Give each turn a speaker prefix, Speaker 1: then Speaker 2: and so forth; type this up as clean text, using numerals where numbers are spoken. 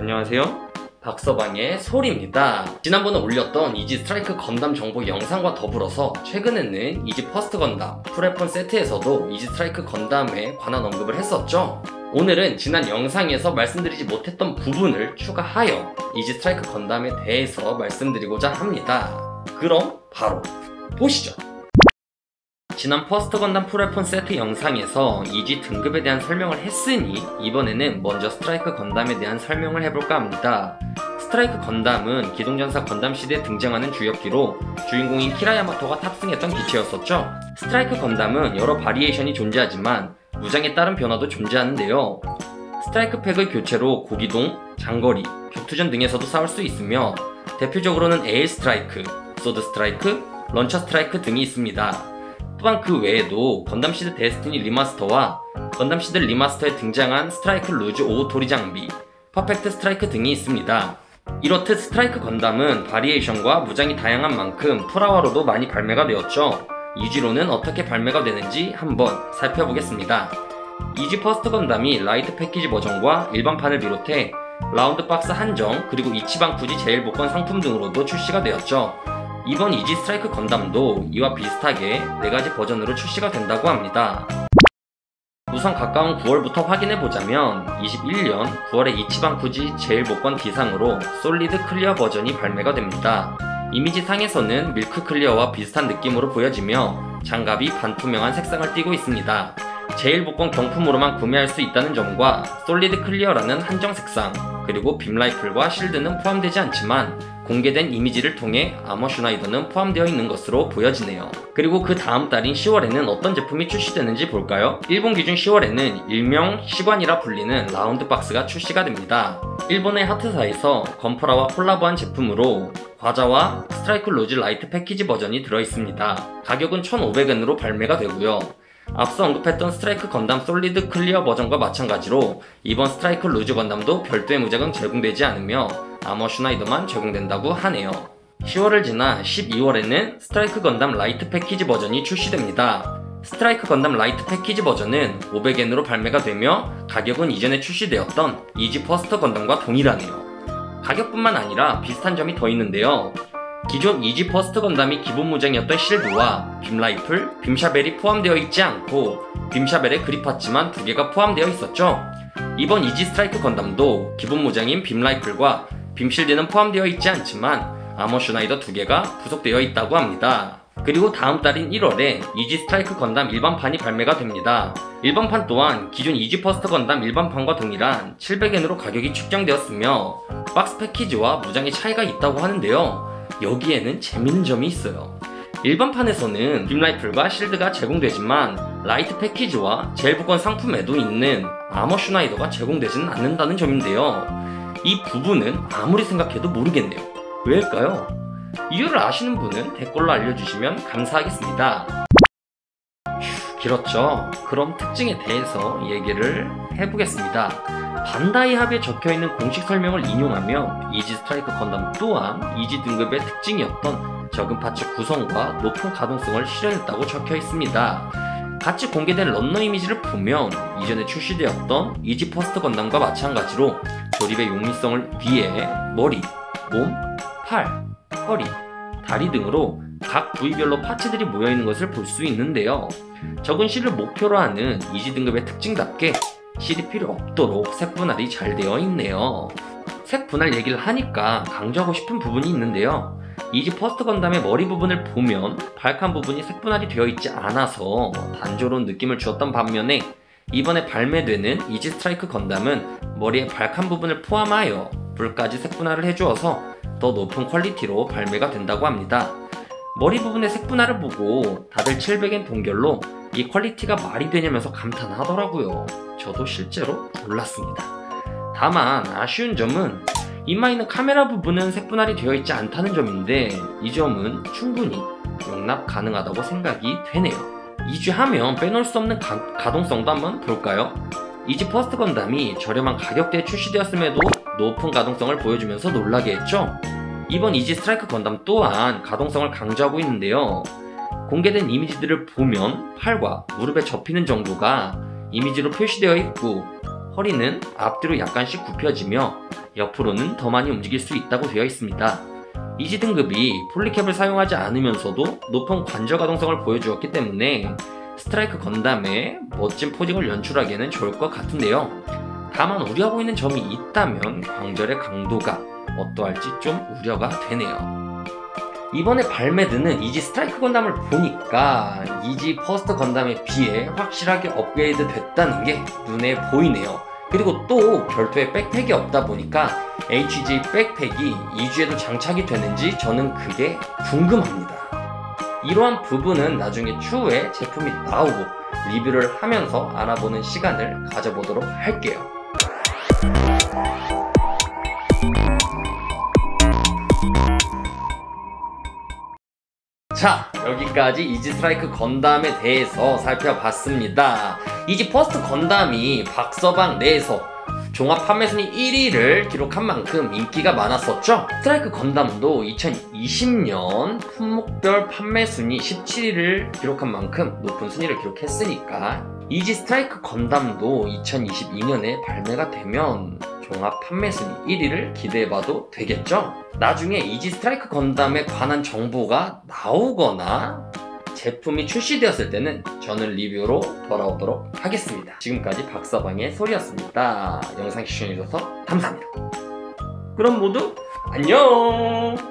Speaker 1: 안녕하세요, 박서방의 소리입니다. 지난번에 올렸던 이지 스트라이크 건담 정보 영상과 더불어서 최근에는 이지 퍼스트 건담 풀웨폰 세트에서도 이지 스트라이크 건담에 관한 언급을 했었죠. 오늘은 지난 영상에서 말씀드리지 못했던 부분을 추가하여 이지 스트라이크 건담에 대해서 말씀드리고자 합니다. 그럼 바로 보시죠. 지난 퍼스트 건담 풀웨폰 세트 영상에서 이지 등급에 대한 설명을 했으니 이번에는 먼저 스트라이크 건담에 대한 설명을 해볼까 합니다. 스트라이크 건담은 기동전사 건담 시대에 등장하는 주역기로 주인공인 키라 야마토가 탑승했던 기체였었죠. 스트라이크 건담은 여러 바리에이션이 존재하지만 무장에 따른 변화도 존재하는데요. 스트라이크 팩의 교체로 고기동, 장거리, 격투전 등에서도 싸울 수 있으며 대표적으로는 에일 스트라이크, 소드 스트라이크, 런처 스트라이크 등이 있습니다. 또한 그 외에도 건담시드 데스티니 리마스터와 건담시드 리마스터에 등장한 스트라이크 루즈 오토리 장비, 퍼펙트 스트라이크 등이 있습니다. 이렇듯 스트라이크 건담은 바리에이션과 무장이 다양한 만큼 풀화화로도 많이 발매가 되었죠. 이지로는 어떻게 발매가 되는지 한번 살펴보겠습니다. 이지 퍼스트 건담이 라이트 패키지 버전과 일반판을 비롯해 라운드 박스 한정 그리고 이치방 구지 제일 복권 상품 등으로도 출시가 되었죠. 이번 이지 스트라이크 건담도 이와 비슷하게 4가지 버전으로 출시가 된다고 합니다. 우선 가까운 9월부터 확인해보자면 21년 9월에 이치방 구지 제일 복권 기상으로 솔리드 클리어 버전이 발매가 됩니다. 이미지상에서는 밀크 클리어와 비슷한 느낌으로 보여지며 장갑이 반투명한 색상을 띠고 있습니다. 제일 복권 경품으로만 구매할 수 있다는 점과 솔리드 클리어라는 한정 색상 그리고 빔 라이플과 실드는 포함되지 않지만 공개된 이미지를 통해 아머 슈나이더는 포함되어 있는 것으로 보여지네요. 그리고 그 다음 달인 10월에는 어떤 제품이 출시되는지 볼까요? 일본 기준 10월에는 일명 시관이라 불리는 라운드 박스가 출시가 됩니다. 일본의 하트사에서 건프라와 콜라보한 제품으로 과자와 스트라이크 로즈 라이트 패키지 버전이 들어있습니다. 가격은 1,500엔으로 발매가 되고요. 앞서 언급했던 스트라이크 건담 솔리드 클리어 버전과 마찬가지로 이번 스트라이크 루즈 건담도 별도의 무장은 제공되지 않으며 아머 슈나이더만 제공된다고 하네요. 10월을 지나 12월에는 스트라이크 건담 라이트 패키지 버전이 출시됩니다. 스트라이크 건담 라이트 패키지 버전은 500엔으로 발매가 되며 가격은 이전에 출시되었던 이지 퍼스트 건담과 동일하네요. 가격뿐만 아니라 비슷한 점이 더 있는데요. 기존 이지 퍼스트 건담이 기본 무장이었던 실드와 빔 라이플, 빔 샤벨이 포함되어 있지 않고 빔 샤벨에 그립 파츠만 2개가 포함되어 있었죠. 이번 이지 스트라이크 건담도 기본 무장인 빔 라이플과 빔 실드는 포함되어 있지 않지만 아머 슈나이더 2개가 부속되어 있다고 합니다. 그리고 다음 달인 1월에 이지 스트라이크 건담 일반판이 발매가 됩니다. 일반판 또한 기존 이지 퍼스트 건담 일반판과 동일한 700엔으로 가격이 측정되었으며 박스 패키지와 무장의 차이가 있다고 하는데요. 여기에는 재밌는 점이 있어요. 일반판에서는 빔 라이플과 실드가 제공되지만 라이트 패키지와 제일 복권 상품에도 있는 아머 슈나이더가 제공되지는 않는다는 점인데요. 이 부분은 아무리 생각해도 모르겠네요. 왜일까요? 이유를 아시는 분은 댓글로 알려주시면 감사하겠습니다. 길었죠? 그럼 특징에 대해서 얘기를 해보겠습니다. 반다이 합에 적혀있는 공식 설명을 인용하면 이지 스트라이크 건담 또한 이지 등급의 특징이었던 적은 파츠 구성과 높은 가동성을 실현했다고 적혀있습니다. 같이 공개된 런너 이미지를 보면 이전에 출시되었던 이지 퍼스트 건담과 마찬가지로 조립의 용이성을 위해 머리, 몸, 팔, 허리, 다리 등으로 각 부위별로 파츠들이 모여있는 것을 볼 수 있는데요. 적은 실을 목표로 하는 이지 등급의 특징답게 실이 필요 없도록 색 분할이 잘 되어 있네요. 색 분할 얘기를 하니까 강조하고 싶은 부분이 있는데요. 이지 퍼스트 건담의 머리 부분을 보면 발칸 부분이 색 분할이 되어 있지 않아서 단조로운 느낌을 주었던 반면에 이번에 발매되는 이지 스트라이크 건담은 머리의 발칸 부분을 포함하여 불까지 색 분할을 해주어서 더 높은 퀄리티로 발매가 된다고 합니다. 머리 부분의 색 분할을 보고 다들 700엔 동결로 이 퀄리티가 말이 되냐면서 감탄하더라고요. 저도 실제로 놀랐습니다. 다만 아쉬운 점은 이마 있는 카메라 부분은 색 분할이 되어 있지 않다는 점인데 이 점은 충분히 용납 가능하다고 생각이 되네요. 이지하면 빼놓을 수 없는 가동성도 한번 볼까요? 이지 퍼스트 건담이 저렴한 가격대에 출시되었음에도 높은 가동성을 보여주면서 놀라게 했죠. 이번 이지 스트라이크 건담 또한 가동성을 강조하고 있는데요. 공개된 이미지들을 보면 팔과 무릎에 접히는 정도가 이미지로 표시되어 있고 허리는 앞뒤로 약간씩 굽혀지며 옆으로는 더 많이 움직일 수 있다고 되어 있습니다. 이지 등급이 폴리캡을 사용하지 않으면서도 높은 관절 가동성을 보여주었기 때문에 스트라이크 건담의 멋진 포징을 연출하기에는 좋을 것 같은데요. 다만 우려 보이는 점이 있다면 광절의 강도가 어떠할지 좀 우려가 되네요. 이번에 발매되는 이지 스트라이크 건담을 보니까 이지 퍼스트 건담에 비해 확실하게 업그레이드 됐다는 게 눈에 보이네요. 그리고 또 별도의 백팩이 없다 보니까 HG 백팩이 2주에도 장착이 되는지 저는 그게 궁금합니다. 이러한 부분은 나중에 추후에 제품이 나오고 리뷰를 하면서 알아보는 시간을 가져보도록 할게요. 자, 여기까지 이지 스트라이크 건담에 대해서 살펴봤습니다. 이지 퍼스트 건담이 박서방 내에서 종합 판매순위 1위를 기록한 만큼 인기가 많았었죠. 스트라이크 건담도 2020년 품목별 판매순위 17위를 기록한 만큼 높은 순위를 기록했으니까 이지 스트라이크 건담도 2022년에 발매가 되면 종합 판매순위 1위를 기대해봐도 되겠죠? 나중에 이지 스트라이크 건담에 관한 정보가 나오거나 제품이 출시되었을 때는 저는 리뷰로 돌아오도록 하겠습니다. 지금까지 박서방의 소리였습니다. 영상 시청해주셔서 감사합니다. 그럼 모두 안녕!